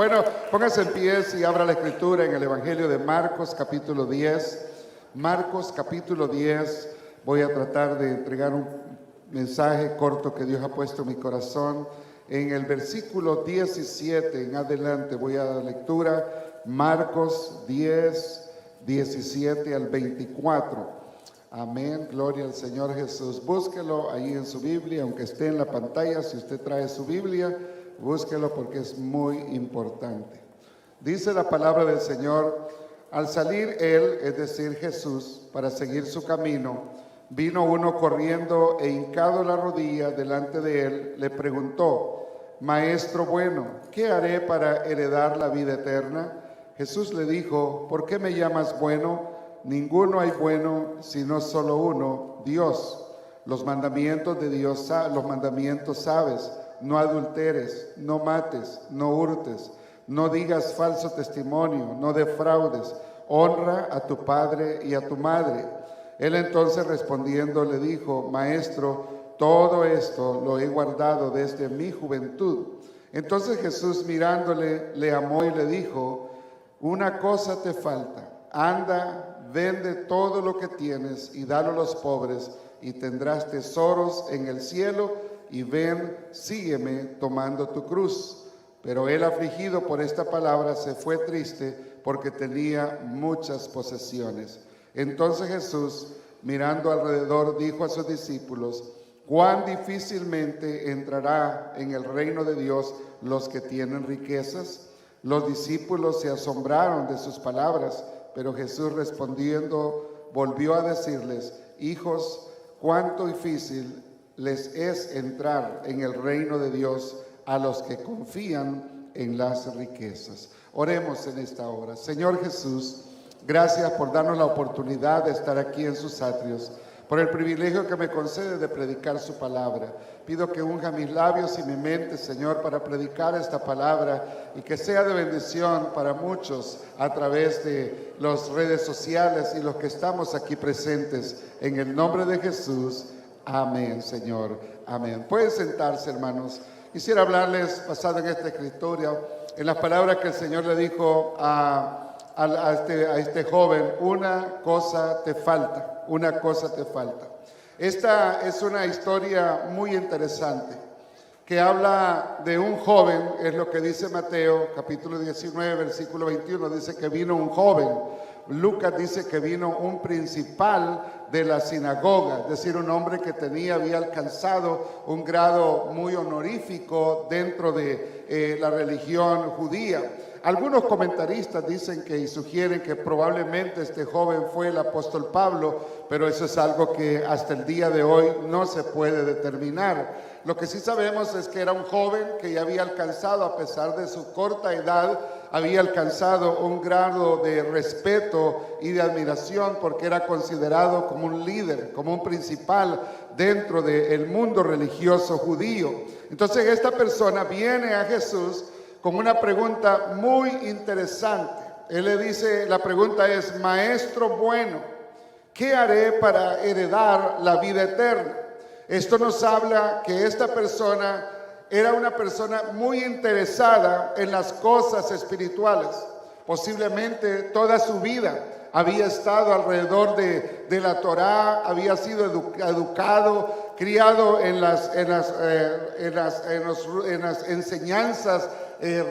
Bueno, póngase en pie y abra la escritura en el Evangelio de Marcos, capítulo 10. Marcos, capítulo 10. Voy a tratar de entregar un mensaje corto que Dios ha puesto en mi corazón. En el versículo 17 en adelante voy a dar lectura. Marcos 10, 17 al 24. Amén, gloria al Señor Jesús. Búsquelo ahí en su Biblia, aunque esté en la pantalla. Si usted trae su Biblia, búsquelo porque es muy importante. Dice la palabra del Señor: al salir él, es decir Jesús, para seguir su camino, vino uno corriendo e hincado la rodilla delante de él, le preguntó: Maestro bueno, ¿qué haré para heredar la vida eterna? Jesús le dijo: ¿por qué me llamas bueno? Ninguno hay bueno, sino solo uno, Dios. Los mandamientos de Dios, los mandamientos sabes: no adulteres, no mates, no hurtes, no digas falso testimonio, no defraudes, honra a tu padre y a tu madre. Él entonces respondiendo le dijo: Maestro, todo esto lo he guardado desde mi juventud. Entonces Jesús mirándole, le amó y le dijo: una cosa te falta, anda, vende todo lo que tienes y dalo a los pobres, y tendrás tesoros en el cielo, y ven, sígueme tomando tu cruz. Pero él, afligido por esta palabra, se fue triste porque tenía muchas posesiones. Entonces Jesús, mirando alrededor, dijo a sus discípulos: cuán difícilmente entrará en el reino de Dios los que tienen riquezas. Los discípulos se asombraron de sus palabras, pero Jesús respondiendo volvió a decirles: hijos, cuánto difícil les es entrar en el reino de Dios a los que confían en las riquezas. Oremos en esta hora. Señor Jesús, gracias por darnos la oportunidad de estar aquí en sus atrios, por el privilegio que me concede de predicar su palabra. Pido que unja mis labios y mi mente, Señor, para predicar esta palabra y que sea de bendición para muchos a través de las redes sociales y los que estamos aquí presentes. En el nombre de Jesús, amén, Señor, amén. Pueden sentarse, hermanos. Quisiera hablarles, basado en esta escritura, en las palabras que el Señor le dijo a este joven: una cosa te falta, una cosa te falta. Esta es una historia muy interesante que habla de un joven, es lo que dice Mateo, capítulo 19, versículo 21, dice que vino un joven. Lucas dice que vino un principal de la sinagoga, es decir, un hombre que había alcanzado un grado muy honorífico dentro de la religión judía. Algunos comentaristas dicen y sugieren que probablemente este joven fue el apóstol Pablo, pero eso es algo que hasta el día de hoy no se puede determinar. Lo que sí sabemos es que era un joven que ya había alcanzado, a pesar de su corta edad, había alcanzado un grado de respeto y de admiración, porque era considerado como un líder, como un principal dentro del mundo religioso judío. Entonces esta persona viene a Jesús con una pregunta muy interesante. Él le dice, la pregunta es: Maestro bueno, ¿qué haré para heredar la vida eterna? Esto nos habla que esta persona era una persona muy interesada en las cosas espirituales. Posiblemente toda su vida había estado alrededor de la Torá, había sido educado, criado en las enseñanzas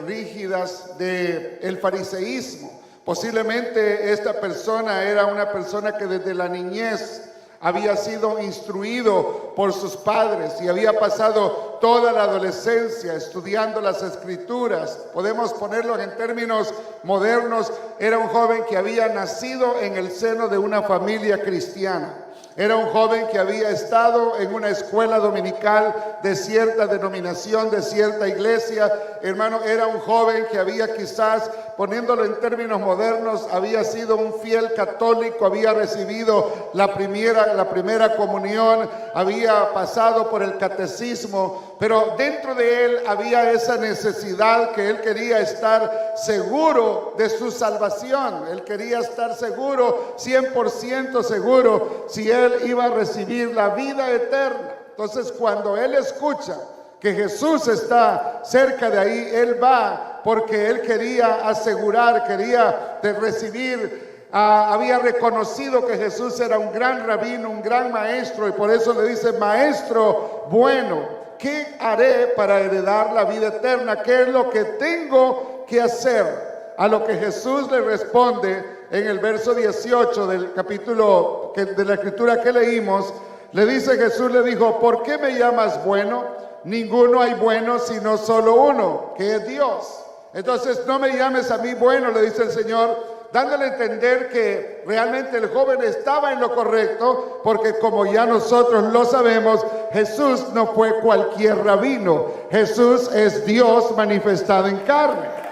rígidas del fariseísmo. Posiblemente esta persona era una persona que desde la niñez había sido instruido por sus padres y había pasado toda la adolescencia estudiando las escrituras. Podemos ponerlo en términos modernos: era un joven que había nacido en el seno de una familia cristiana. Era un joven que había estado en una escuela dominical de cierta denominación, de cierta iglesia. Hermano, era un joven que había, quizás, poniéndolo en términos modernos, había sido un fiel católico, había recibido la primera comunión, había pasado por el catecismo, pero dentro de él había esa necesidad que él quería estar seguro de su salvación. Él quería estar seguro, 100% seguro, si él iba a recibir la vida eterna. Entonces, cuando él escucha que Jesús está cerca de ahí, él va porque él quería asegurar, quería recibir, había reconocido que Jesús era un gran rabino, un gran maestro, y por eso le dice: maestro bueno, ¿qué haré para heredar la vida eterna? ¿Qué es lo que tengo que hacer? A lo que Jesús le responde en el verso 18 del capítulo de la escritura que leímos. Le dice Jesús, le dijo: ¿por qué me llamas bueno? Ninguno hay bueno sino solo uno, que es Dios. Entonces no me llames a mí bueno, le dice el Señor, dándole a entender que realmente el joven estaba en lo correcto, porque como ya nosotros lo sabemos, Jesús no fue cualquier rabino. Jesús es Dios manifestado en carne.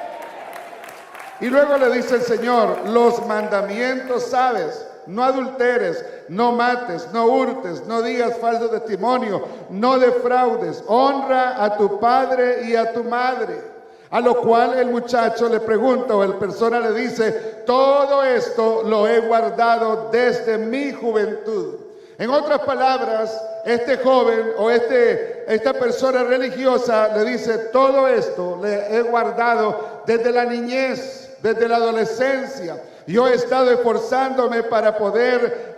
Y luego le dice el Señor: los mandamientos sabes: no adulteres, no mates, no hurtes, no digas falso testimonio, no defraudes, honra a tu padre y a tu madre. A lo cual el muchacho le pregunta, o el persona le dice: todo esto lo he guardado desde mi juventud. En otras palabras, este joven o esta persona religiosa le dice: todo esto le he guardado desde la niñez, desde la adolescencia. Yo he estado esforzándome para poder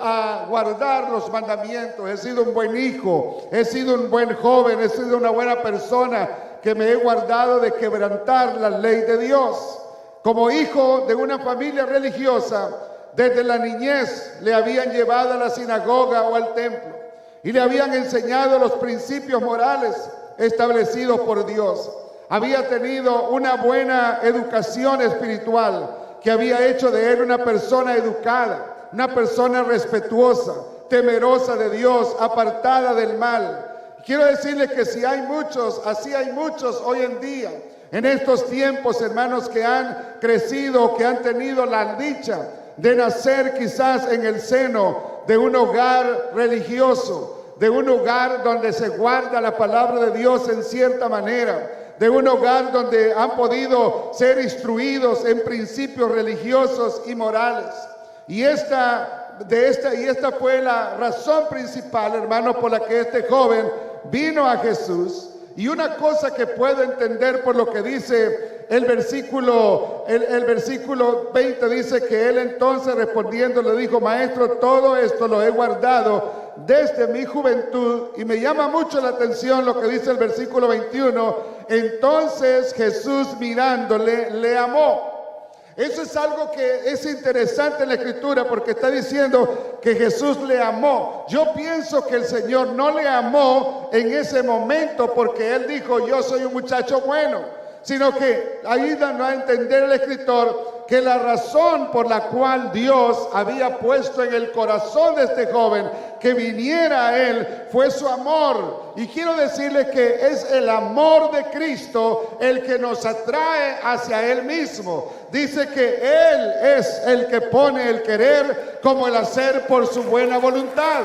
guardar los mandamientos. He sido un buen hijo, he sido un buen joven, he sido una buena persona que me he guardado de quebrantar la ley de Dios. Como hijo de una familia religiosa, desde la niñez le habían llevado a la sinagoga o al templo y le habían enseñado los principios morales establecidos por Dios. Había tenido una buena educación espiritual que había hecho de él una persona educada, una persona respetuosa, temerosa de Dios, apartada del mal. Quiero decirles que si hay muchos, así hay muchos hoy en día, en estos tiempos, hermanos, que han crecido, que han tenido la dicha de nacer quizás en el seno de un hogar religioso, de un hogar donde se guarda la palabra de Dios en cierta manera, de un hogar donde han podido ser instruidos en principios religiosos y morales. Y esta fue la razón principal, hermanos, por la que este joven vino a Jesús. Y una cosa que puedo entender por lo que dice el versículo 20, dice que él entonces respondiendo le dijo: maestro, todo esto lo he guardado desde mi juventud. Y me llama mucho la atención lo que dice el versículo 21. Entonces Jesús mirándole, le amó. Eso es algo que es interesante en la Escritura, porque está diciendo que Jesús le amó. Yo pienso que el Señor no le amó en ese momento porque Él dijo: yo soy un muchacho bueno, sino que ahí da a entender el escritor que la razón por la cual Dios había puesto en el corazón de este joven que viniera a él fue su amor. Y quiero decirles que es el amor de Cristo el que nos atrae hacia Él mismo. Dice que Él es el que pone el querer como el hacer por su buena voluntad.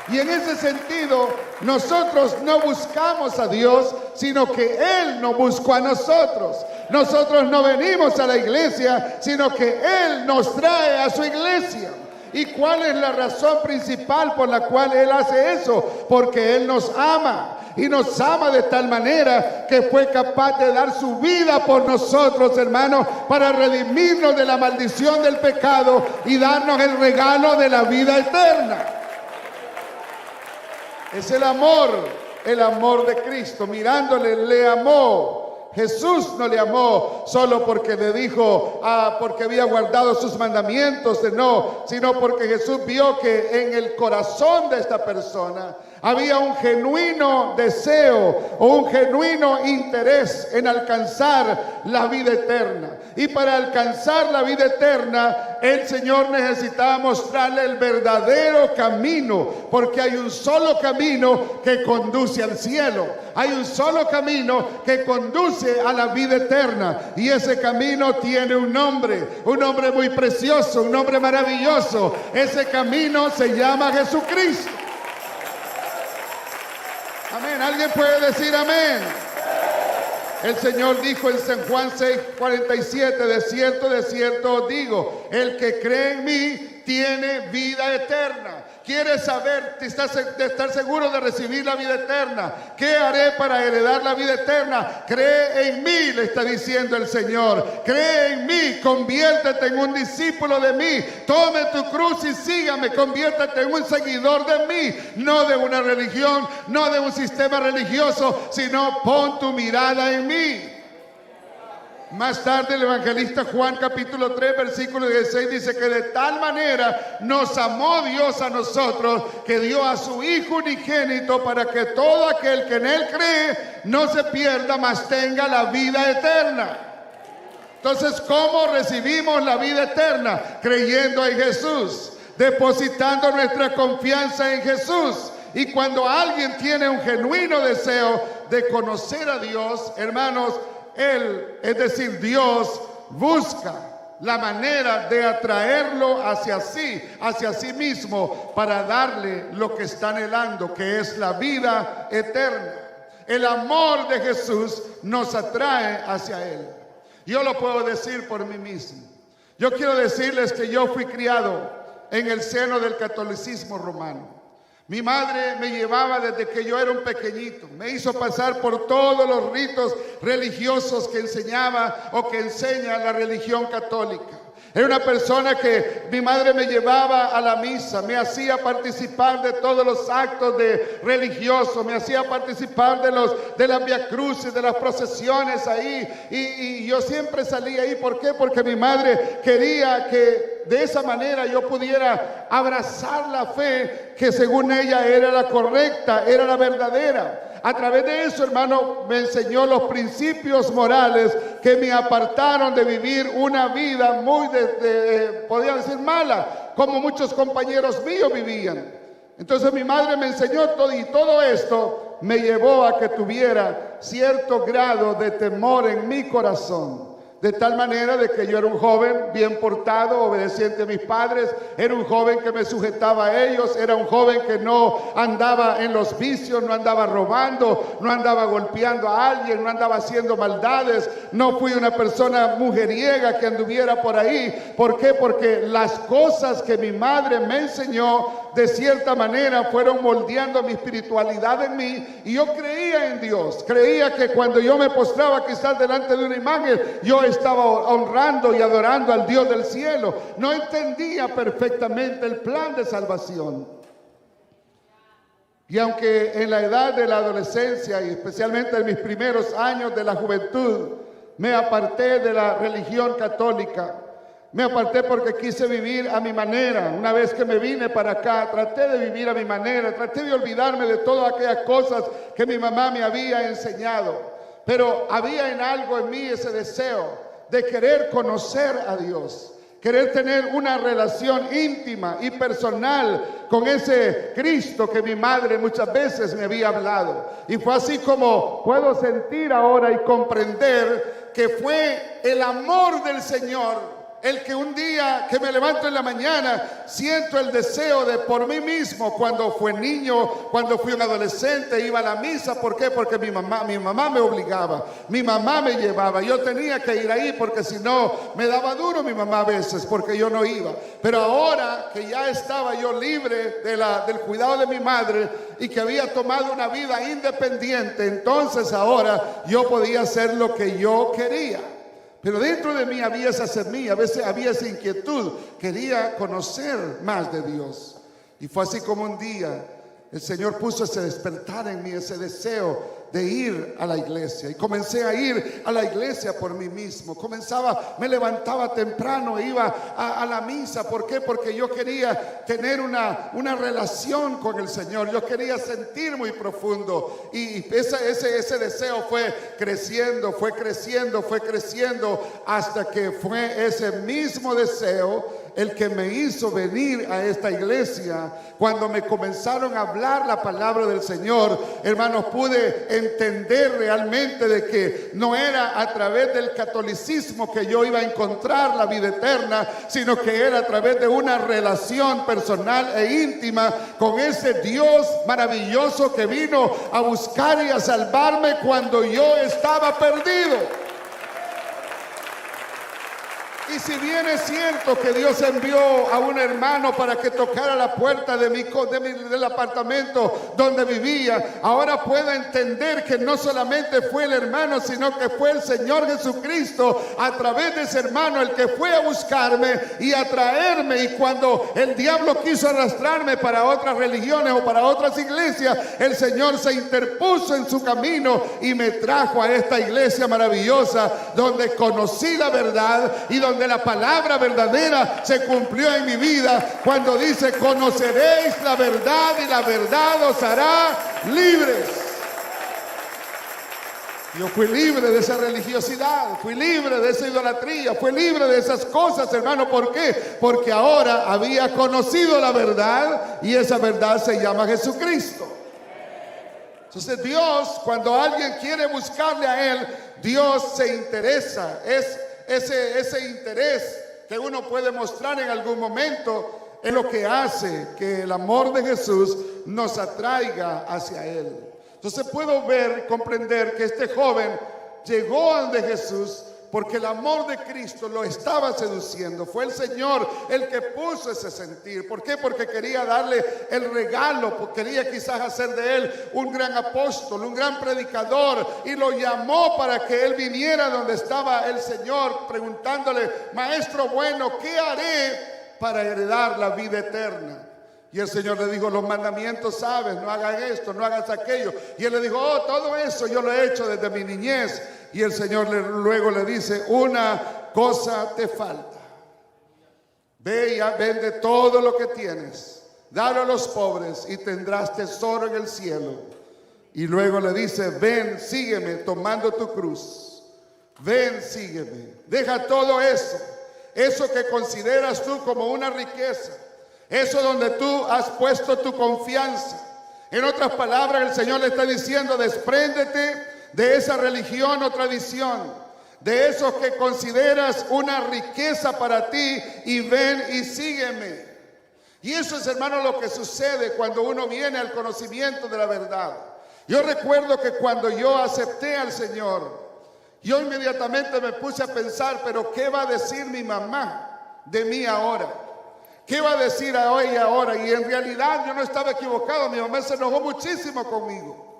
Y en ese sentido, nosotros no buscamos a Dios, sino que Él nos buscó a nosotros. Nosotros no venimos a la iglesia, sino que Él nos trae a su iglesia. ¿Y cuál es la razón principal por la cual Él hace eso? Porque Él nos ama. Y nos ama de tal manera que fue capaz de dar su vida por nosotros, hermanos, para redimirnos de la maldición del pecado y darnos el regalo de la vida eterna. Es el amor de Cristo. Mirándole, le amó. Jesús no le amó solo porque le dijo, porque había guardado sus mandamientos, no, sino porque Jesús vio que en el corazón de esta persona había un genuino deseo o un genuino interés en alcanzar la vida eterna. Y para alcanzar la vida eterna, el Señor necesitaba mostrarle el verdadero camino, porque hay un solo camino que conduce al cielo. Hay un solo camino que conduce a la vida eterna. Y ese camino tiene un nombre muy precioso, un nombre maravilloso. Ese camino se llama Jesucristo. Amén. ¿Alguien puede decir amén? El Señor dijo en San Juan 6:47, de cierto os digo, el que cree en mí tiene vida eterna. ¿Quieres saber, de estar seguro de recibir la vida eterna? ¿Qué haré para heredar la vida eterna? Cree en mí, le está diciendo el Señor. Cree en mí, conviértete en un discípulo de mí. Tome tu cruz y sígame, conviértete en un seguidor de mí. No de una religión, no de un sistema religioso, sino pon tu mirada en mí. Más tarde el evangelista Juan capítulo 3 versículo 16 dice que de tal manera nos amó Dios a nosotros que dio a su Hijo unigénito para que todo aquel que en Él cree no se pierda, mas tenga la vida eterna. Entonces, ¿cómo recibimos la vida eterna? Creyendo en Jesús, depositando nuestra confianza en Jesús. Y cuando alguien tiene un genuino deseo de conocer a Dios, hermanos, Él, es decir, Dios, busca la manera de atraerlo hacia sí mismo, para darle lo que está anhelando, que es la vida eterna. El amor de Jesús nos atrae hacia Él. Yo lo puedo decir por mí mismo. Yo quiero decirles que yo fui criado en el seno del catolicismo romano. Mi madre me llevaba desde que yo era un pequeñito, me hizo pasar por todos los ritos religiosos que enseñaba o que enseña la religión católica. Era una persona que mi madre me llevaba a la misa, me hacía participar de todos los actos religiosos, me hacía participar de las viacrucis, de las procesiones ahí, y yo siempre salía ahí. ¿Por qué? Porque mi madre quería que de esa manera yo pudiera abrazar la fe que según ella era la correcta, era la verdadera. A través de eso, hermano, me enseñó los principios morales que me apartaron de vivir una vida muy, podría decir, mala, como muchos compañeros míos vivían. Entonces mi madre me enseñó todo, y todo esto me llevó a que tuviera cierto grado de temor en mi corazón. De tal manera de que yo era un joven bien portado, obedeciente a mis padres, era un joven que me sujetaba a ellos, era un joven que no andaba en los vicios, no andaba robando, no andaba golpeando a alguien, no andaba haciendo maldades, no fui una persona mujeriega que anduviera por ahí. ¿Por qué? Porque las cosas que mi madre me enseñó de cierta manera fueron moldeando mi espiritualidad en mí, y yo creía en Dios. Creía que cuando yo me postraba quizás delante de una imagen, yo estaba honrando y adorando al Dios del cielo. No entendía perfectamente el plan de salvación. Y aunque en la edad de la adolescencia y especialmente en mis primeros años de la juventud me aparté de la religión católica, me aparté porque quise vivir a mi manera. Una vez que me vine para acá, traté de vivir a mi manera, traté de olvidarme de todas aquellas cosas que mi mamá me había enseñado. Pero había en algo en mí ese deseo de querer conocer a Dios, querer tener una relación íntima y personal con ese Cristo que mi madre muchas veces me había hablado. Y fue así como puedo sentir ahora y comprender que fue el amor del Señor el que un día que me levanto en la mañana siento el deseo de por mí mismo. Cuando fui niño, cuando fui un adolescente, iba a la misa. ¿Por qué? Porque mi mamá me obligaba, mi mamá me llevaba. Yo tenía que ir ahí porque si no me daba duro mi mamá a veces porque yo no iba. Pero ahora que ya estaba yo libre del cuidado de mi madre y que había tomado una vida independiente, entonces ahora yo podía hacer lo que yo quería. Pero dentro de mí había esa semilla, a veces había esa inquietud, quería conocer más de Dios. Y fue así como un día el Señor puso ese despertar en mí, ese deseo de ir a la iglesia. Y comencé a ir a la iglesia por mí mismo. Me levantaba temprano, iba a la misa. ¿Por qué? Porque yo quería tener una relación con el Señor. Yo quería sentir muy profundo. Y ese deseo fue creciendo, hasta que fue ese mismo deseo el que me hizo venir a esta iglesia. Cuando me comenzaron a hablar la palabra del Señor, hermanos, pude entender realmente de que no era a través del catolicismo que yo iba a encontrar la vida eterna, sino que era a través de una relación personal e íntima con ese Dios maravilloso que vino a buscar y a salvarme cuando yo estaba perdido. Y si bien es cierto que Dios envió a un hermano para que tocara la puerta del apartamento donde vivía, ahora puedo entender que no solamente fue el hermano, sino que fue el Señor Jesucristo a través de ese hermano el que fue a buscarme y a traerme. Y cuando el diablo quiso arrastrarme para otras religiones o para otras iglesias, el Señor se interpuso en su camino y me trajo a esta iglesia maravillosa donde conocí la verdad y donde la palabra verdadera se cumplió en mi vida cuando dice: conoceréis la verdad y la verdad os hará libres. Yo fui libre de esa religiosidad, fui libre de esa idolatría, fui libre de esas cosas, hermano. ¿Por qué? Porque ahora había conocido la verdad y esa verdad se llama Jesucristo. Entonces Dios, cuando alguien quiere buscarle a Él, Dios se interesa. Es ese interés que uno puede mostrar en algún momento es lo que hace que el amor de Jesús nos atraiga hacia Él. Entonces puedo ver, comprender que este joven llegó ante Jesús porque el amor de Cristo lo estaba seduciendo. Fue el Señor el que puso ese sentir. ¿Por qué? Porque quería darle el regalo, porque quería quizás hacer de él un gran apóstol, un gran predicador, y lo llamó para que él viniera donde estaba el Señor, preguntándole: maestro bueno, ¿qué haré para heredar la vida eterna? Y el Señor le dijo: los mandamientos sabes, no hagas esto, no hagas aquello. Y él le dijo: oh, todo eso yo lo he hecho desde mi niñez. Y el Señor luego le dice: una cosa te falta. Ve y vende todo lo que tienes, dalo a los pobres y tendrás tesoro en el cielo. Y luego le dice: ven, sígueme tomando tu cruz. Ven, sígueme. Deja todo eso que consideras tú como una riqueza, eso donde tú has puesto tu confianza. En otras palabras, el Señor le está diciendo: despréndete de esa religión o tradición, de esos que consideras una riqueza para ti, y ven y sígueme. Y eso es, hermano, lo que sucede cuando uno viene al conocimiento de la verdad. Yo recuerdo que cuando yo acepté al Señor, yo inmediatamente me puse a pensar: pero ¿qué va a decir mi mamá de mí ahora? ¿Qué va a decir a ella ahora? Y en realidad yo no estaba equivocado. Mi mamá se enojó muchísimo conmigo.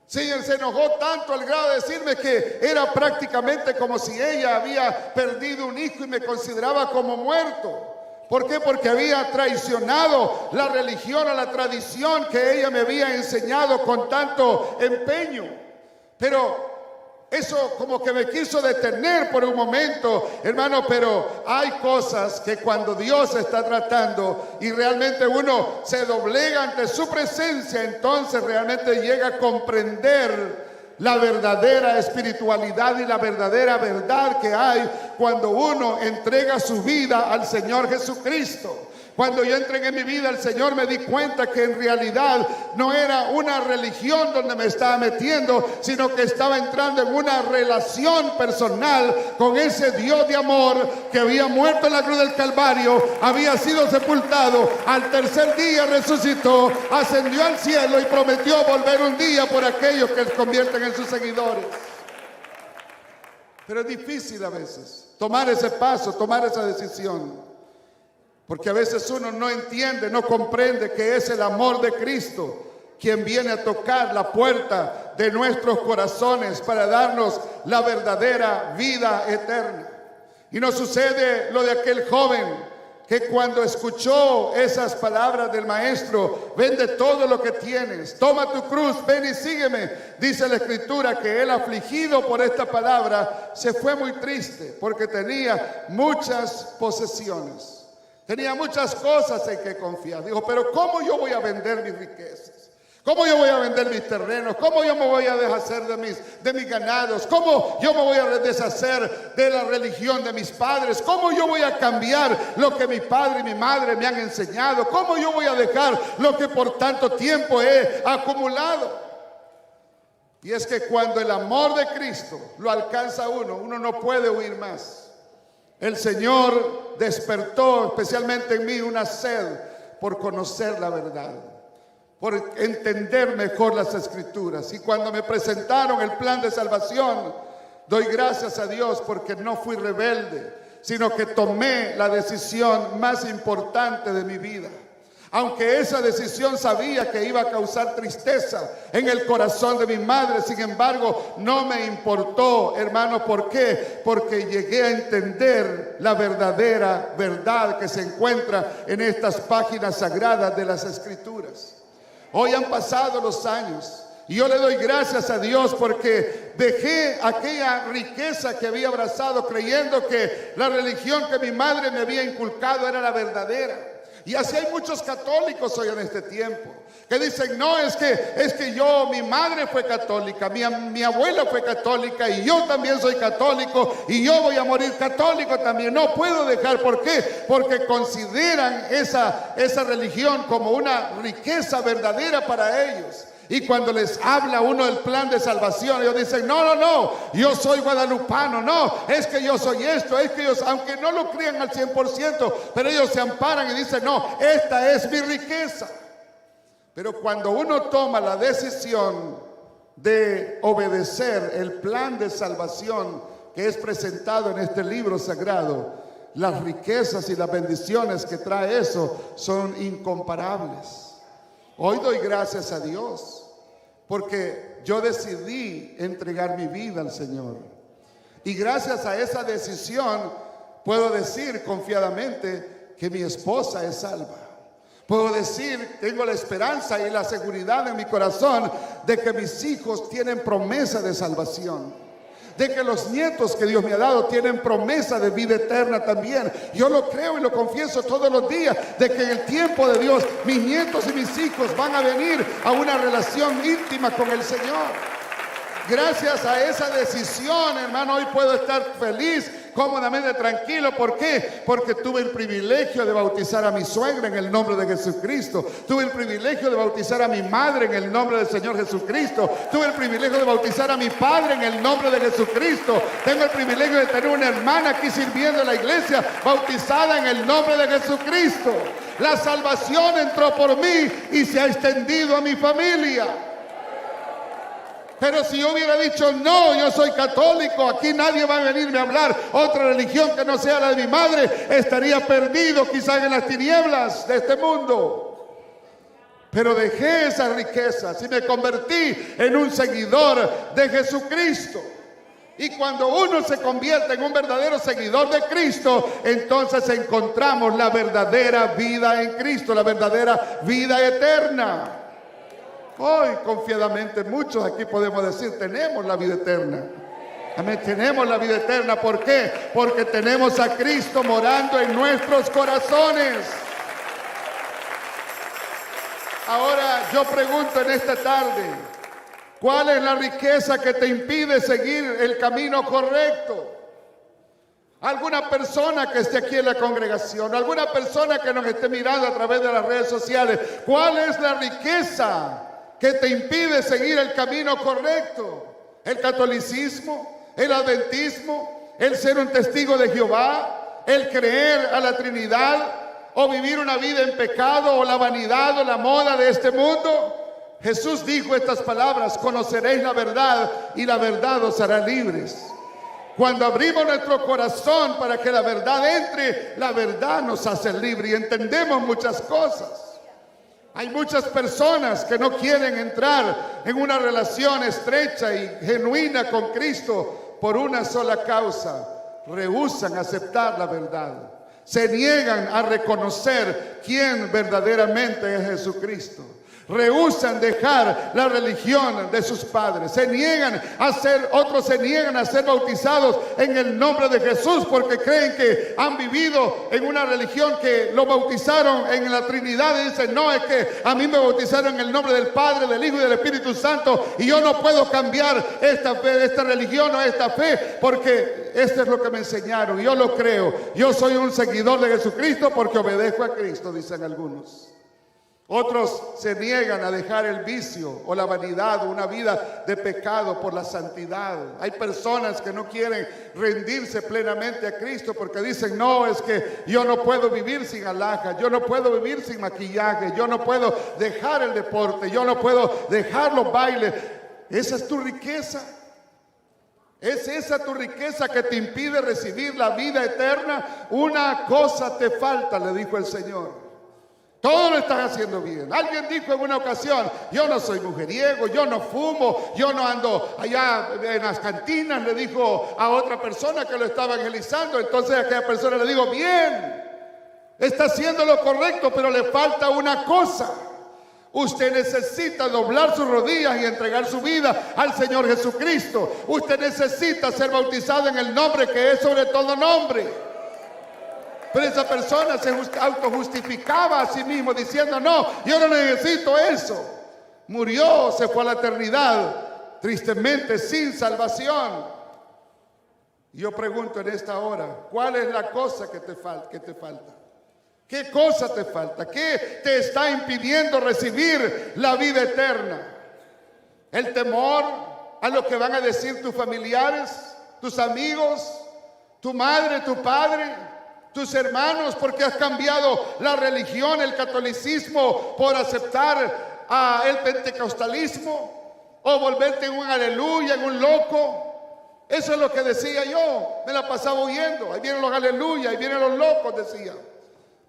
Sí, él se enojó tanto al grado de decirme que era prácticamente como si ella había perdido un hijo y me consideraba como muerto. ¿Por qué? Porque había traicionado la religión o la tradición que ella me había enseñado con tanto empeño. Pero eso como que me quiso detener por un momento, hermano. Pero hay cosas que cuando Dios está tratando y realmente uno se doblega ante su presencia, entonces realmente llega a comprender la verdadera espiritualidad y la verdadera verdad que hay cuando uno entrega su vida al Señor Jesucristo. Cuando yo entregué mi vida al Señor, me di cuenta que en realidad no era una religión donde me estaba metiendo, sino que estaba entrando en una relación personal con ese Dios de amor que había muerto en la cruz del Calvario, había sido sepultado, al tercer día resucitó, ascendió al cielo y prometió volver un día por aquellos que se convierten en sus seguidores. Pero es difícil a veces tomar ese paso, tomar esa decisión. Porque a veces uno no entiende, no comprende que es el amor de Cristo quien viene a tocar la puerta de nuestros corazones para darnos la verdadera vida eterna. Y nos sucede lo de aquel joven que cuando escuchó esas palabras del maestro: vende todo lo que tienes, toma tu cruz, ven y sígueme. Dice la Escritura que él, afligido por esta palabra, se fue muy triste porque tenía muchas posesiones. Tenía muchas cosas en que confiar. Dijo: pero ¿cómo yo voy a vender mis riquezas? ¿Cómo yo voy a vender mis terrenos? ¿Cómo yo me voy a deshacer de mis ganados? ¿Cómo yo me voy a deshacer de la religión de mis padres? ¿Cómo yo voy a cambiar lo que mi padre y mi madre me han enseñado? ¿Cómo yo voy a dejar lo que por tanto tiempo he acumulado? Y es que cuando el amor de Cristo lo alcanza a uno, uno no puede huir más. El Señor despertó especialmente en mí una sed por conocer la verdad, por entender mejor las Escrituras. Y cuando me presentaron el plan de salvación, doy gracias a Dios porque no fui rebelde, sino que tomé la decisión más importante de mi vida. Aunque esa decisión sabía que iba a causar tristeza en el corazón de mi madre, sin embargo, no me importó, hermano. ¿Por qué? Porque llegué a entender la verdadera verdad que se encuentra en estas páginas sagradas de las Escrituras. Hoy han pasado los años y yo le doy gracias a Dios porque dejé aquella riqueza que había abrazado creyendo que la religión que mi madre me había inculcado era la verdadera. Y así hay muchos católicos hoy en este tiempo que dicen, no, es que mi madre fue católica, mi abuela fue católica y yo también soy católico y yo voy a morir católico también. No puedo dejar. ¿Por qué? Porque consideran esa religión como una riqueza verdadera para ellos. Y cuando les habla uno del plan de salvación, ellos dicen, no, yo soy guadalupano, no, es que yo soy esto, es que ellos, aunque no lo crean al 100%, pero ellos se amparan y dicen, no, esta es mi riqueza. Pero cuando uno toma la decisión de obedecer el plan de salvación que es presentado en este libro sagrado, las riquezas y las bendiciones que trae eso son incomparables. Hoy doy gracias a Dios porque yo decidí entregar mi vida al Señor. Y gracias a esa decisión puedo decir confiadamente que mi esposa es salva. Puedo decir, tengo la esperanza y la seguridad en mi corazón de que mis hijos tienen promesa de salvación. De que los nietos que Dios me ha dado tienen promesa de vida eterna también. Yo lo creo y lo confieso todos los días, de que en el tiempo de Dios mis nietos y mis hijos van a venir a una relación íntima con el Señor. Gracias a esa decisión, hermano, hoy puedo estar feliz, cómodamente tranquilo. ¿Por qué? Porque tuve el privilegio de bautizar a mi suegra en el nombre de Jesucristo. Tuve el privilegio de bautizar a mi madre en el nombre del Señor Jesucristo. Tuve el privilegio de bautizar a mi padre en el nombre de Jesucristo. Tengo el privilegio de tener una hermana aquí sirviendo en la iglesia, bautizada en el nombre de Jesucristo. La salvación entró por mí y se ha extendido a mi familia. Pero si yo hubiera dicho, no, yo soy católico, aquí nadie va a venirme a hablar otra religión que no sea la de mi madre, estaría perdido quizás en las tinieblas de este mundo. Pero dejé esas riquezas y me convertí en un seguidor de Jesucristo. Y cuando uno se convierte en un verdadero seguidor de Cristo, entonces encontramos la verdadera vida en Cristo, la verdadera vida eterna. Hoy confiadamente muchos aquí podemos decir, tenemos la vida eterna. Amén, tenemos la vida eterna. ¿Por qué? Porque tenemos a Cristo morando en nuestros corazones. Ahora yo pregunto en esta tarde, ¿cuál es la riqueza que te impide seguir el camino correcto? Alguna persona que esté aquí en la congregación, alguna persona que nos esté mirando a través de las redes sociales, ¿cuál es la riqueza que te impide seguir el camino correcto? ¿El catolicismo? ¿El adventismo? ¿El ser un testigo de Jehová? ¿El creer a la Trinidad? ¿O vivir una vida en pecado? ¿O la vanidad o la moda de este mundo? Jesús dijo estas palabras: conoceréis la verdad y la verdad os hará libres. Cuando abrimos nuestro corazón para que la verdad entre, la verdad nos hace libre y entendemos muchas cosas. Hay muchas personas que no quieren entrar en una relación estrecha y genuina con Cristo por una sola causa: rehúsan aceptar la verdad. Se niegan a reconocer quién verdaderamente es Jesucristo. Rehúsan dejar la religión de sus padres. Otros se niegan a ser bautizados en el nombre de Jesús porque creen que han vivido en una religión que lo bautizaron en la Trinidad y dicen, no, es que a mí me bautizaron en el nombre del Padre, del Hijo y del Espíritu Santo y yo no puedo cambiar esta fe, esta religión o esta fe porque esto es lo que me enseñaron. Yo lo creo. Yo soy un seguidor de Jesucristo porque obedezco a Cristo, dicen algunos. Otros se niegan a dejar el vicio o la vanidad o una vida de pecado por la santidad. Hay personas que no quieren rendirse plenamente a Cristo porque dicen, no, es que yo no puedo vivir sin alhajas, yo no puedo vivir sin maquillaje, yo no puedo dejar el deporte, yo no puedo dejar los bailes. Esa es tu riqueza. ¿Es esa tu riqueza que te impide recibir la vida eterna? Una cosa te falta, le dijo el Señor. Todo lo estás haciendo bien. Alguien dijo en una ocasión: yo no soy mujeriego, yo no fumo, yo no ando allá en las cantinas. Le dijo a otra persona que lo estaba evangelizando. Entonces aquella persona le dijo: bien, está haciendo lo correcto, pero le falta una cosa. Usted necesita doblar sus rodillas y entregar su vida al Señor Jesucristo. Usted necesita ser bautizado en el nombre que es sobre todo nombre. Pero esa persona se autojustificaba a sí mismo diciendo: no, yo no necesito eso. Murió, se fue a la eternidad, tristemente sin salvación. Yo pregunto en esta hora: ¿cuál es la cosa que te falta? ¿Qué cosa te falta? ¿Qué te está impidiendo recibir la vida eterna? ¿El temor a lo que van a decir tus familiares, tus amigos, tu madre, tu padre, tus hermanos, porque has cambiado la religión, el catolicismo, por aceptar el pentecostalismo, o volverte en un aleluya, en un loco? Eso es lo que decía yo. Me la pasaba huyendo. Ahí vienen los aleluya, ahí vienen los locos, decía.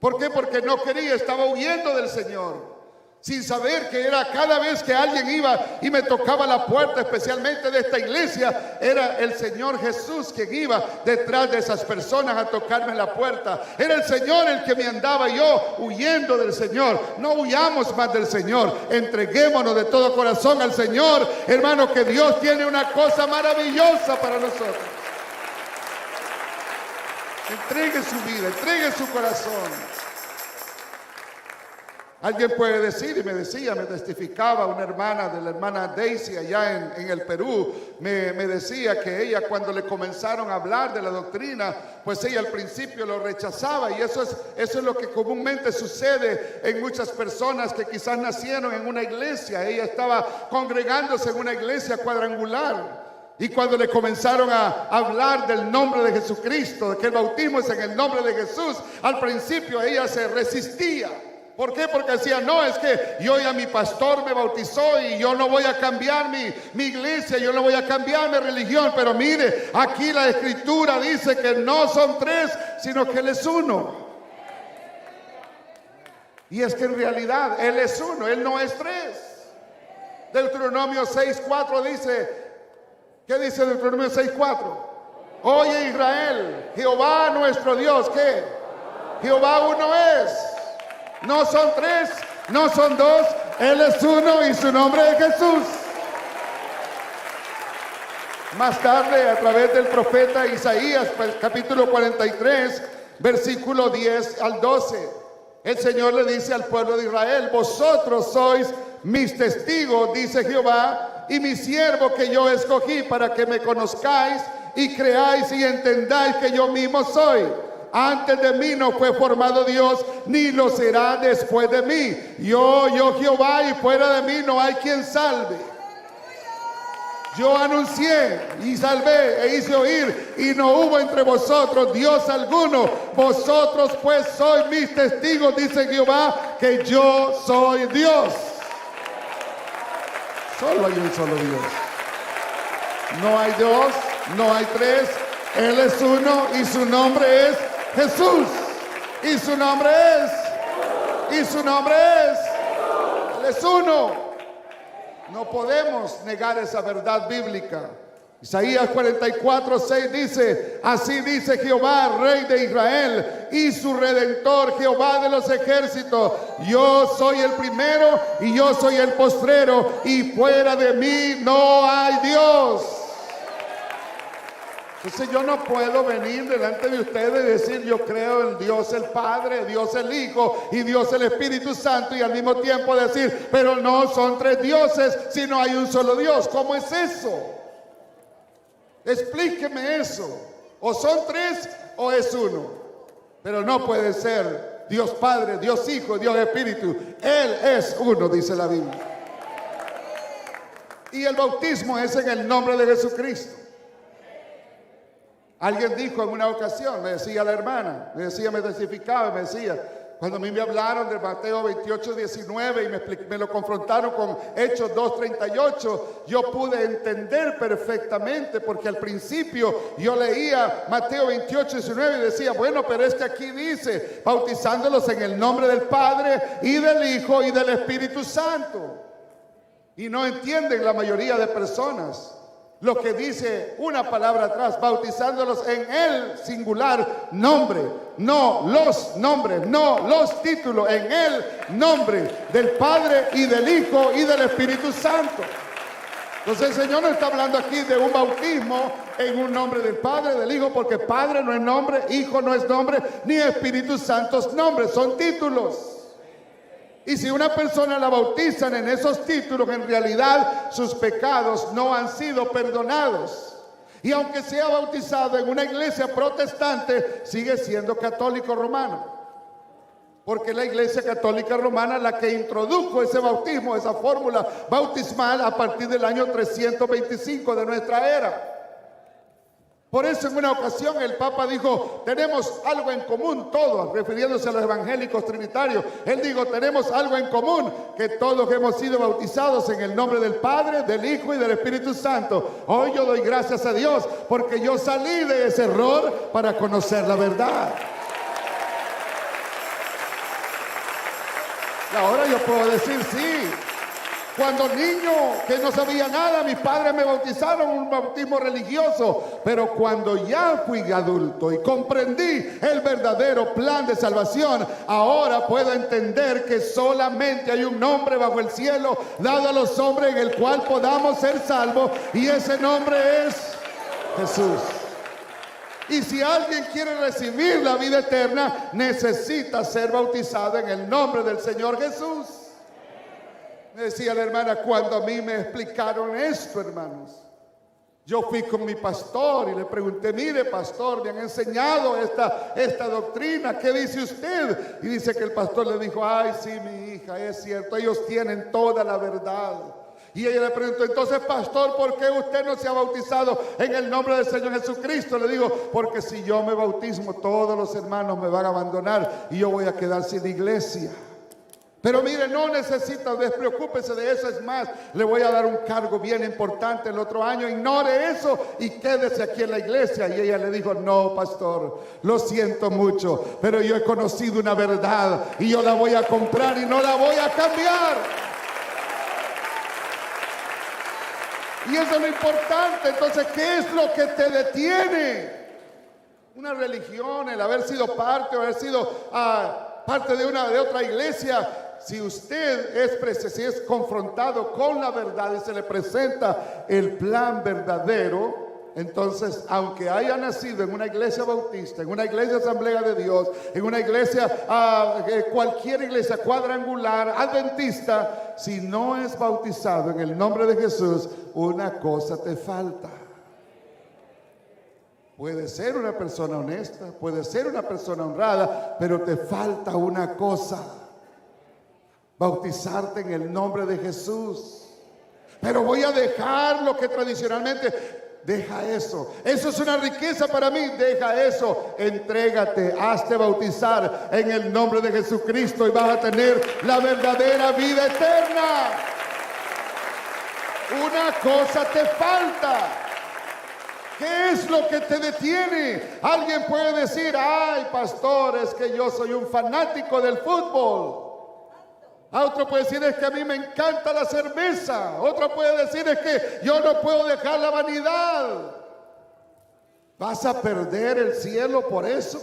¿Por qué? Porque no quería, estaba huyendo del Señor, sin saber que era cada vez que alguien iba y me tocaba la puerta, especialmente de esta iglesia, era el Señor Jesús quien iba detrás de esas personas a tocarme la puerta. Era el Señor el que me andaba yo huyendo del Señor. No huyamos más del Señor, entreguémonos de todo corazón al Señor, hermano, que Dios tiene una cosa maravillosa para nosotros. Entregue su vida, entregue su corazón. Alguien puede decir, y me decía, me testificaba una hermana de la hermana Daisy allá en el Perú, me decía que ella, cuando le comenzaron a hablar de la doctrina, pues ella al principio lo rechazaba, y eso es lo que comúnmente sucede en muchas personas que quizás nacieron en una iglesia. Ella estaba congregándose en una iglesia cuadrangular. Y cuando le comenzaron a hablar del nombre de Jesucristo, de que el bautismo es en el nombre de Jesús, al principio ella se resistía. ¿Por qué? Porque decía: no, es que yo ya mi pastor me bautizó y yo no voy a cambiar mi iglesia, yo no voy a cambiar mi religión. Pero mire, aquí la Escritura dice que no son tres, sino que Él es uno. Y es que en realidad Él es uno, Él no es tres. Deuteronomio 6:4 dice... ¿Qué dice Deuteronomio 6:4? Oye Israel, Jehová nuestro Dios, ¿qué? Jehová uno es. No son tres, no son dos, Él es uno y su nombre es Jesús. Más tarde, a través del profeta Isaías, capítulo 43, versículo 10 al 12, el Señor le dice al pueblo de Israel: vosotros sois mis testigos, dice Jehová, y mi siervo que yo escogí, para que me conozcáis y creáis y entendáis que yo mismo soy. Antes de mí no fue formado Dios, ni lo será después de mí. Yo Jehová, y fuera de mí no hay quien salve. Yo anuncié y salvé e hice oír, y no hubo entre vosotros Dios alguno. Vosotros pues sois mis testigos, dice Jehová, que yo soy Dios. Solo hay un solo Dios. No hay dos, no hay tres. Él es uno y su nombre es Jesús. Y su nombre es. Y su nombre es. Él es uno. No podemos negar esa verdad bíblica. Isaías 44:6 dice: así dice Jehová, Rey de Israel, y su Redentor, Jehová de los ejércitos: yo soy el primero y yo soy el postrero, y fuera de mí no hay Dios. Entonces yo no puedo venir delante de ustedes y decir: yo creo en Dios el Padre, Dios el Hijo y Dios el Espíritu Santo, y al mismo tiempo decir: pero no son tres dioses, sino hay un solo Dios. ¿Cómo es eso? Explíqueme eso. O son tres o es uno. Pero no puede ser Dios Padre, Dios Hijo, Dios Espíritu. Él es uno, dice la Biblia. Y el bautismo es en el nombre de Jesucristo. Alguien dijo en una ocasión, me decía la hermana, me testificaba, me decía: Cuando a mí me hablaron de Mateo 28, 19 y me lo confrontaron con Hechos 2, 38, yo pude entender perfectamente, porque al principio yo leía Mateo 28, 19 y decía, bueno, pero es que aquí dice, bautizándolos en el nombre del Padre y del Hijo y del Espíritu Santo. Y no entienden la mayoría de personas lo que dice una palabra atrás, bautizándolos en el singular nombre, no los nombres, no los títulos, en el nombre del Padre y del Hijo y del Espíritu Santo. Entonces el Señor no está hablando aquí de un bautismo en un nombre del Padre, del Hijo, porque Padre no es nombre, Hijo no es nombre, ni Espíritu Santo es nombre, son títulos. Y si una persona la bautizan en esos títulos, en realidad sus pecados no han sido perdonados. Y aunque sea bautizado en una iglesia protestante, sigue siendo católico romano. Porque la iglesia católica romana la que introdujo ese bautismo, esa fórmula bautismal a partir del año 325 de nuestra era. Por eso en una ocasión el Papa dijo, tenemos algo en común todos, refiriéndose a los evangélicos trinitarios. Él dijo, tenemos algo en común, que todos hemos sido bautizados en el nombre del Padre, del Hijo y del Espíritu Santo. Hoy yo doy gracias a Dios porque yo salí de ese error para conocer la verdad. Y ahora yo puedo decir sí. Cuando niño que no sabía nada, mis padres me bautizaron un bautismo religioso. Pero cuando ya fui adulto y comprendí el verdadero plan de salvación, ahora puedo entender que solamente hay un nombre bajo el cielo dado a los hombres en el cual podamos ser salvos. Y ese nombre es Jesús. Y si alguien quiere recibir la vida eterna, necesita ser bautizado en el nombre del Señor Jesús. Me decía la hermana, cuando a mí me explicaron esto, hermanos, yo fui con mi pastor y le pregunté, mire pastor, me han enseñado esta doctrina, ¿qué dice usted? Y dice que el pastor le dijo, ay sí mi hija, es cierto, ellos tienen toda la verdad. Y ella le preguntó, entonces pastor, ¿por qué usted no se ha bautizado en el nombre del Señor Jesucristo? Le digo, porque si yo me bautismo, todos los hermanos me van a abandonar y yo voy a quedar sin iglesia. Pero mire, no necesita, despreocúpese de eso. Es más, le voy a dar un cargo bien importante el otro año. Ignore eso y quédese aquí en la iglesia. Y ella le dijo, no, pastor, lo siento mucho, pero yo he conocido una verdad y yo la voy a comprar y no la voy a cambiar. Y eso es lo importante. Entonces, ¿qué es lo que te detiene? Una religión, el haber sido parte o haber sido parte de otra iglesia. Si usted si es confrontado con la verdad y se le presenta el plan verdadero, entonces, aunque haya nacido en una iglesia bautista, en una iglesia Asamblea de Dios, en una iglesia, cualquier iglesia cuadrangular, adventista, si no es bautizado en el nombre de Jesús, una cosa te falta. Puede ser una persona honesta, puede ser una persona honrada, pero te falta una cosa: bautizarte en el nombre de Jesús. Pero voy a dejar lo que tradicionalmente... Deja eso. Eso es una riqueza para mí. Deja eso. Entrégate. Hazte bautizar en el nombre de Jesucristo y vas a tener la verdadera vida eterna. Una cosa te falta. ¿Qué es lo que te detiene? Alguien puede decir, ay, pastor, es que yo soy un fanático del fútbol. Otro puede decir, es que a mí me encanta la cerveza. Otro puede decir, es que yo no puedo dejar la vanidad. ¿Vas a perder el cielo por eso?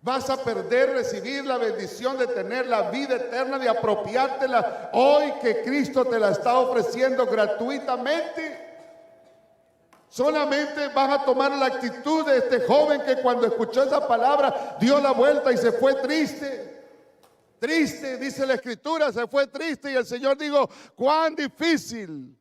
¿Vas a perder recibir la bendición de tener la vida eterna, de apropiártela hoy que Cristo te la está ofreciendo gratuitamente? Solamente vas a tomar la actitud de este joven que cuando escuchó esa palabra dio la vuelta y se fue triste. Triste, dice la Escritura, se fue triste y el Señor dijo, cuán difícil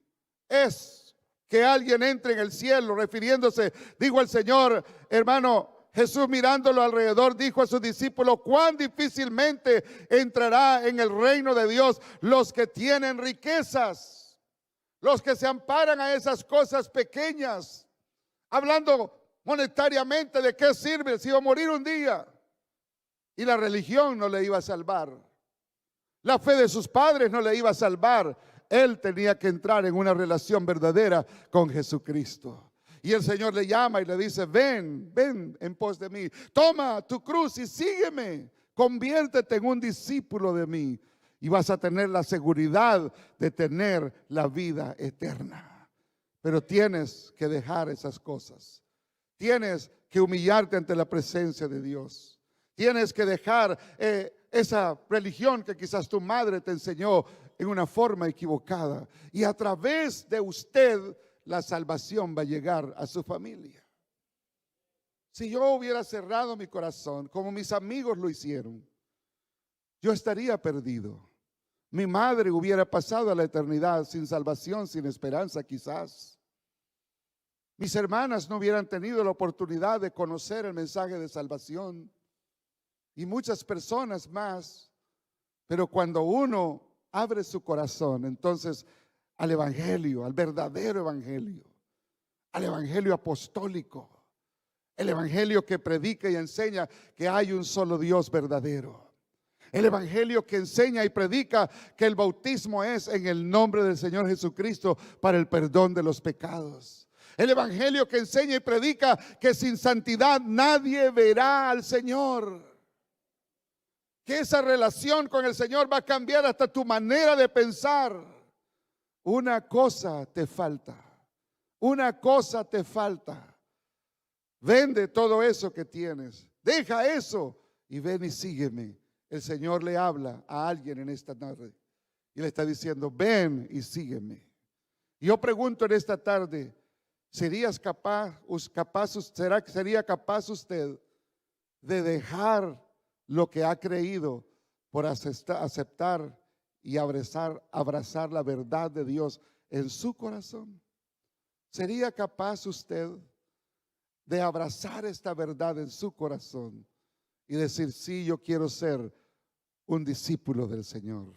es que alguien entre en el cielo, refiriéndose, dijo el Señor, hermano, Jesús mirándolo alrededor dijo a sus discípulos, cuán difícilmente entrará en el reino de Dios los que tienen riquezas, los que se amparan a esas cosas pequeñas, hablando monetariamente, ¿de qué sirve si va a morir un día? Y la religión no le iba a salvar. La fe de sus padres no le iba a salvar. Él tenía que entrar en una relación verdadera con Jesucristo. Y el Señor le llama y le dice: ven, ven en pos de mí. Toma tu cruz y sígueme. Conviértete en un discípulo de mí. Y vas a tener la seguridad de tener la vida eterna. Pero tienes que dejar esas cosas. Tienes que humillarte ante la presencia de Dios. Tienes que dejar esa religión que quizás tu madre te enseñó en una forma equivocada. Y a través de usted la salvación va a llegar a su familia. Si yo hubiera cerrado mi corazón como mis amigos lo hicieron, yo estaría perdido. Mi madre hubiera pasado a la eternidad sin salvación, sin esperanza quizás. Mis hermanas no hubieran tenido la oportunidad de conocer el mensaje de salvación. Y muchas personas más. Pero cuando uno abre su corazón, entonces al evangelio, al verdadero evangelio, al evangelio apostólico, el evangelio que predica y enseña que hay un solo Dios verdadero. El evangelio que enseña y predica que el bautismo es en el nombre del Señor Jesucristo para el perdón de los pecados. El evangelio que enseña y predica que sin santidad nadie verá al Señor. Que esa relación con el Señor va a cambiar hasta tu manera de pensar. Una cosa te falta. Una cosa te falta. Vende todo eso que tienes. Deja eso y ven y sígueme. El Señor le habla a alguien en esta tarde y le está diciendo: ven y sígueme. Yo pregunto en esta tarde: ¿sería capaz usted de dejar lo que ha creído por aceptar y abrazar la verdad de Dios en su corazón? ¿Sería capaz usted de abrazar esta verdad en su corazón y decir: sí, yo quiero ser un discípulo del Señor,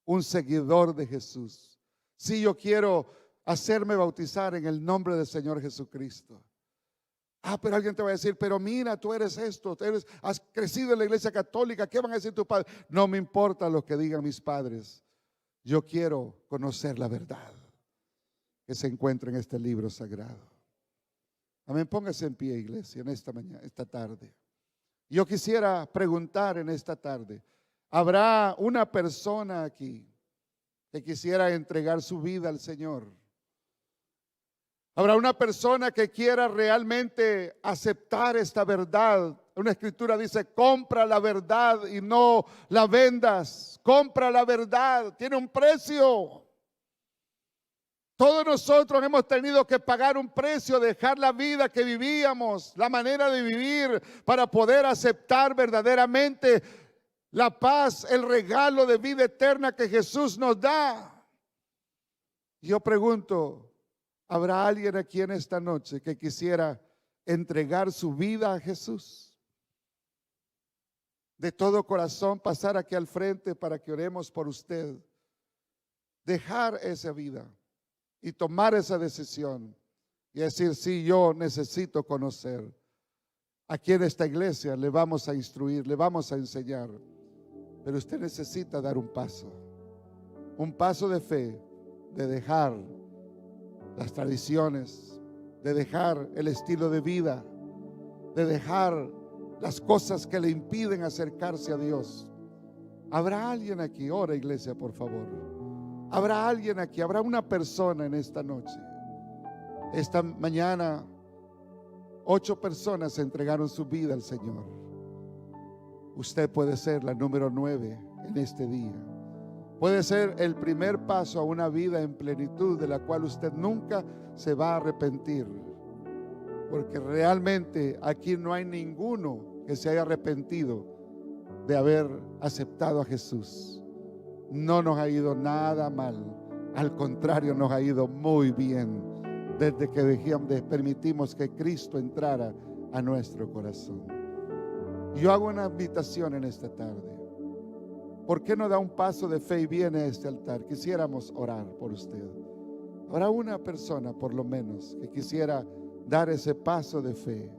un seguidor de Jesús? Sí, yo quiero hacerme bautizar en el nombre del Señor Jesucristo. Pero alguien te va a decir: pero mira, tú eres esto, has crecido en la iglesia católica, ¿qué van a decir tus padres? No me importa lo que digan mis padres. Yo quiero conocer la verdad que se encuentra en este libro sagrado. Amén. Póngase en pie, iglesia, en esta mañana, esta tarde. Yo quisiera preguntar en esta tarde: ¿habrá una persona aquí que quisiera entregar su vida al Señor? ¿Habrá una persona que quiera realmente aceptar esta verdad? Una escritura dice: compra la verdad y no la vendas. Compra la verdad, tiene un precio. Todos nosotros hemos tenido que pagar un precio, dejar la vida que vivíamos, la manera de vivir, para poder aceptar verdaderamente la paz, el regalo de vida eterna que Jesús nos da. Yo pregunto: ¿habrá alguien aquí en esta noche que quisiera entregar su vida a Jesús? De todo corazón, pasar aquí al frente para que oremos por usted. Dejar esa vida y tomar esa decisión y decir: sí, yo necesito conocer. Aquí en esta iglesia le vamos a instruir, le vamos a enseñar, pero usted necesita dar un paso de fe, de dejar las tradiciones, de dejar el estilo de vida, de dejar las cosas que le impiden acercarse a Dios. ¿Habrá alguien aquí? Ora, iglesia, por favor. ¿Habrá alguien aquí? ¿Habrá una persona en esta noche? Esta mañana 8 personas entregaron su vida al Señor. Usted puede ser la número 9 en este día. Puede ser el primer paso a una vida en plenitud de la cual usted nunca se va a arrepentir. Porque realmente aquí no hay ninguno que se haya arrepentido de haber aceptado a Jesús. No nos ha ido nada mal. Al contrario, nos ha ido muy bien desde que permitimos que Cristo entrara a nuestro corazón. Yo hago una invitación en esta tarde. ¿Por qué no da un paso de fe y viene a este altar? Quisiéramos orar por usted. Habrá una persona por lo menos que quisiera dar ese paso de fe,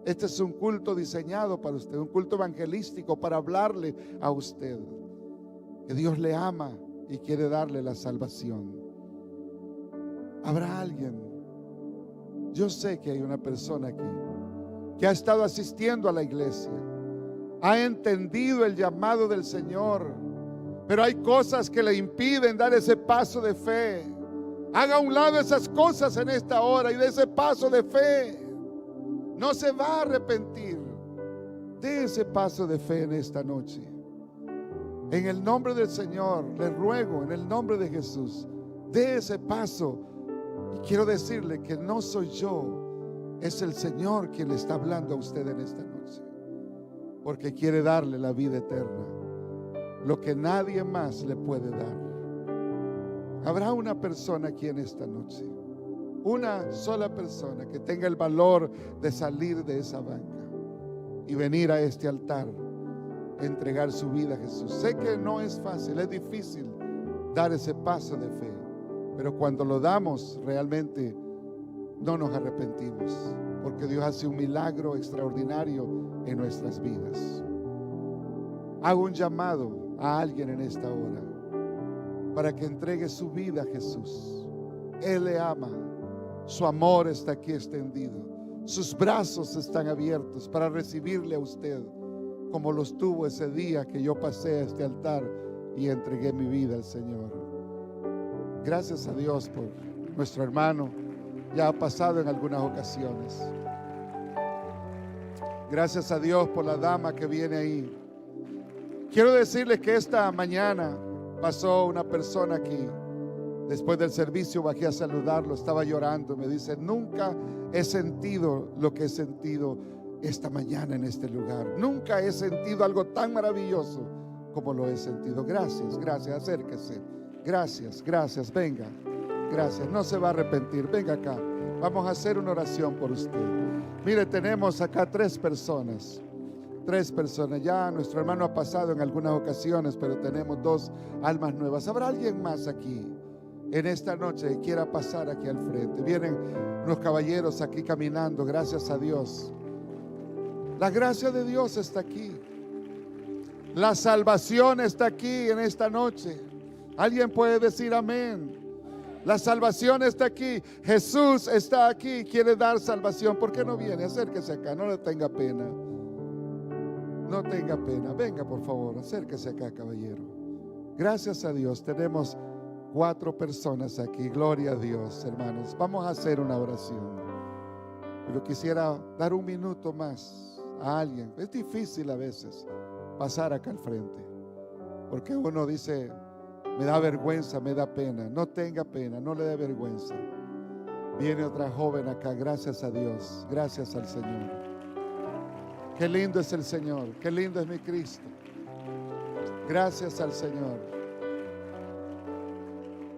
Este es un culto diseñado para usted, un culto evangelístico para hablarle a usted que Dios le ama y quiere darle la salvación. ¿Habrá alguien? Yo sé que hay una persona aquí que ha estado asistiendo a la iglesia, ha entendido el llamado del Señor, pero hay cosas que le impiden dar ese paso de fe. Haga a un lado esas cosas en esta hora y de ese paso de fe. No se va a arrepentir. De ese paso de fe en esta noche. En el nombre del Señor, le ruego, en el nombre de Jesús, de ese paso. Y quiero decirle que no soy yo, es el Señor quien le está hablando a usted en esta noche, porque quiere darle la vida eterna, lo que nadie más le puede dar. Habrá una persona aquí en esta noche, una sola persona que tenga el valor de salir de esa banca y venir a este altar, entregar su vida a Jesús. Sé que no es fácil, es difícil dar ese paso de fe, pero cuando lo damos realmente no nos arrepentimos, porque Dios hace un milagro extraordinario en nuestras vidas. Hago un llamado a alguien en esta hora para que entregue su vida a Jesús. Él le ama, su amor está aquí extendido, sus brazos están abiertos para recibirle a usted, como los tuvo ese día que yo pasé a este altar y entregué mi vida al Señor. Gracias a Dios por nuestro hermano, ya ha pasado en algunas ocasiones. Gracias a Dios por la dama que viene ahí. Quiero decirles que esta mañana pasó una persona aquí. Después del servicio bajé a saludarlo, estaba llorando. Me dice: nunca he sentido lo que he sentido esta mañana en este lugar. Nunca he sentido algo tan maravilloso como lo he sentido. Gracias, gracias, acérquese. Gracias, gracias, venga. Gracias, no se va a arrepentir. Venga acá, vamos a hacer una oración por usted. Mire, tenemos acá tres personas. Ya nuestro hermano ha pasado en algunas ocasiones, pero tenemos dos almas nuevas. ¿Habrá alguien más aquí en esta noche que quiera pasar aquí al frente? Vienen unos caballeros aquí caminando, gracias a Dios. La gracia de Dios está aquí. La salvación está aquí en esta noche. ¿Alguien puede decir amén? La salvación está aquí. Jesús está aquí, quiere dar salvación. ¿Por qué no viene? Acérquese acá, no le tenga pena. No tenga pena. Venga, por favor, acérquese acá, caballero. Gracias a Dios, tenemos 4 personas aquí. Gloria a Dios, hermanos. Vamos a hacer una oración. Pero quisiera dar un minuto más a alguien. Es difícil a veces pasar acá al frente, porque uno dice: me da vergüenza, me da pena. No tenga pena, no le dé vergüenza. Viene otra joven acá, gracias a Dios, gracias al Señor. Qué lindo es el Señor, qué lindo es mi Cristo. Gracias al Señor.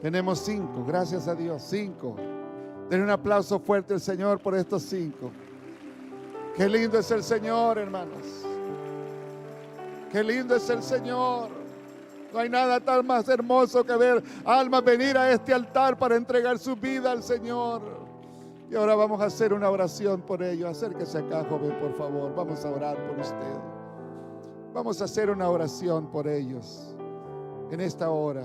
Tenemos 5, gracias a Dios, 5. Den un aplauso fuerte al Señor por estos 5. Qué lindo es el Señor, hermanos. Qué lindo es el Señor. No hay nada tan más hermoso que ver almas venir a este altar para entregar su vida al Señor. Y ahora vamos a hacer una oración por ellos. Acérquese acá, joven, por favor. Vamos a orar por usted. Vamos a hacer una oración por ellos en esta hora.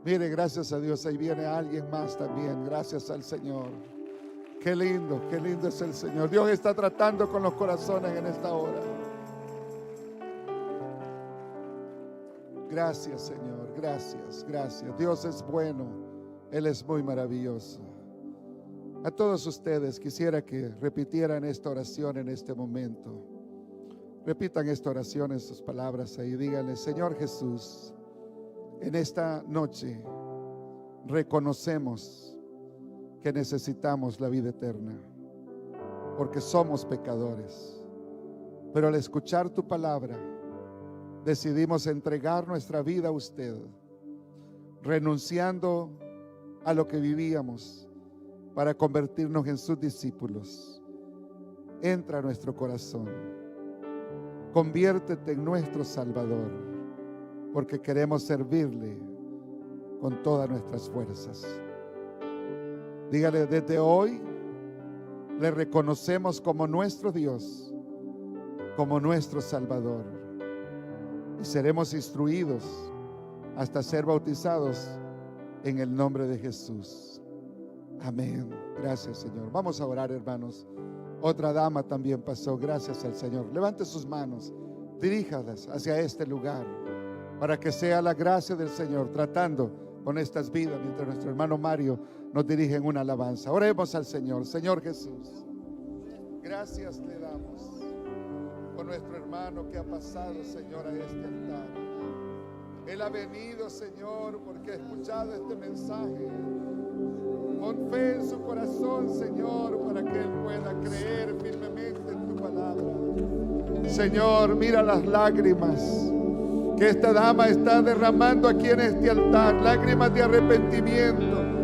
Mire, gracias a Dios, ahí viene alguien más también. Gracias al Señor. Qué lindo es el Señor. Dios está tratando con los corazones en esta hora. Gracias, Señor, gracias, gracias. Dios es bueno, Él es muy maravilloso. A todos ustedes quisiera que repitieran esta oración en este momento. Repitan esta oración en sus palabras ahí. Díganle: Señor Jesús, en esta noche reconocemos que necesitamos la vida eterna, porque somos pecadores. Pero al escuchar tu palabra, decidimos entregar nuestra vida a usted, renunciando a lo que vivíamos para convertirnos en sus discípulos. Entra a nuestro corazón, conviértete en nuestro Salvador, porque queremos servirle con todas nuestras fuerzas. Dígale: desde hoy le reconocemos como nuestro Dios, como nuestro Salvador. Y seremos instruidos hasta ser bautizados en el nombre de Jesús. Amén. Gracias, Señor. Vamos a orar, hermanos. Otra dama también pasó. Gracias al Señor. Levante sus manos, diríjalas hacia este lugar, para que sea la gracia del Señor tratando con estas vidas, mientras nuestro hermano Mario nos dirige en una alabanza. Oremos al Señor. Señor Jesús, gracias le damos por nuestro hermano que ha pasado, Señor, a este altar. Él ha venido, Señor, porque ha escuchado este mensaje con fe en su corazón, Señor, para que él pueda creer firmemente en tu palabra. Señor, mira las lágrimas que esta dama está derramando aquí en este altar, lágrimas de arrepentimiento,